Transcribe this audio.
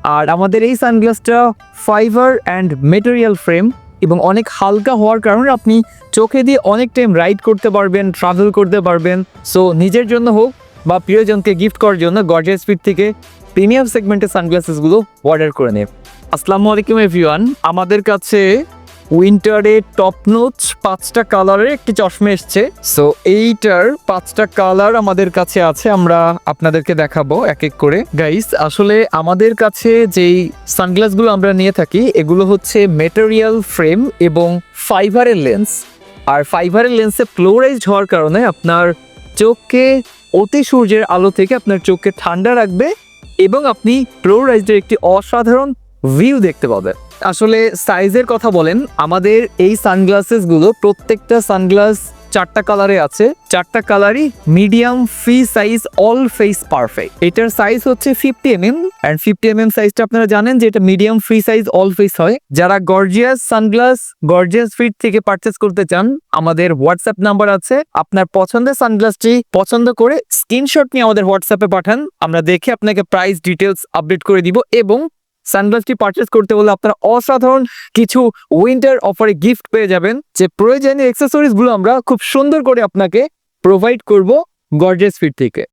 আর আমাদের এই সানগ্লাসটা fibre and material frame এবং অনেক হালকা হওয়ার কারণে আপনি চোখে দিয়ে অনেক টাইম রাইড করতে পারবেন, ট্রাভেল করতে পারবেন। সো নিজের জন্য হোক বা প্রিয়জনকে গিফট করার জন্য গর্জিয়াস ফিট থেকে প্রিমিয়াম সেগমেন্টের সানগ্লাসেসগুলো অর্ডার করে নেব। আসসালামু আলাইকুম এভরিওয়ান, আমাদের কাছে উইন্টারে টপ নোচ 5টা কালারের একটি চশমা এসছে। সো এইটার 5টা কালার আমাদের কাছে আছে, আমরা আপনাদেরকে দেখাবো এক এক করে। গাইস, আসলে আমাদের কাছে যেই সানগ্লাসগুলো আমরা নিয়ে থাকি এগুলো হচ্ছে মেটেরিয়াল ফ্রেম এবং ফাইবারের লেন্স। আর ফাইবারের লেন্সে ফ্লোরাইজড হওয়ার কারণে আপনার চোখকে অতি সূর্যের আলো থেকে আপনার চোখকে ঠান্ডা রাখবে এবং আপনি ফ্লোরাইজডের একটি অসাধারণ ভিউ দেখতে পাবেন। আসলে সাইজের কথা বলেন, আমাদের এই সানগ্লাসেসগুলো প্রত্যেকটা সানগ্লাস 4টা কালারে আছে। 4টা কালারই medium free size, all face perfect. এটার সাইজ হচ্ছে 50mm অ্যান্ড 50mm সাইজটা আপনারা জানেন যে এটা medium free size, all face হয়। যারা গর্জিয়াস সানগ্লাস গর্জিয়াস ফিট থেকে পারচেস করতে চান, আমাদের হোয়াটসঅ্যাপ নাম্বার আছে। আপনার পছন্দের সানগ্লাসটি পছন্দ করে স্ক্রিনশট নিয়ে আমাদের হোয়াটসঅ্যাপে পাঠান, আমরা দেখে আপনাকে প্রাইস ডিটেলস আপডেট করে দিব। এবং সানগ্লাসটি পারচেস করতে হলে আপনারা অসাধারণ কিছু উইন্টার অফারে গিফট পেয়ে যাবেন, যে প্রয়োজনীয় অ্যাক্সেসরিজগুলো আমরা খুব সুন্দর করে আপনাকে প্রোভাইড করব গর্জিয়াস ফিট থেকে।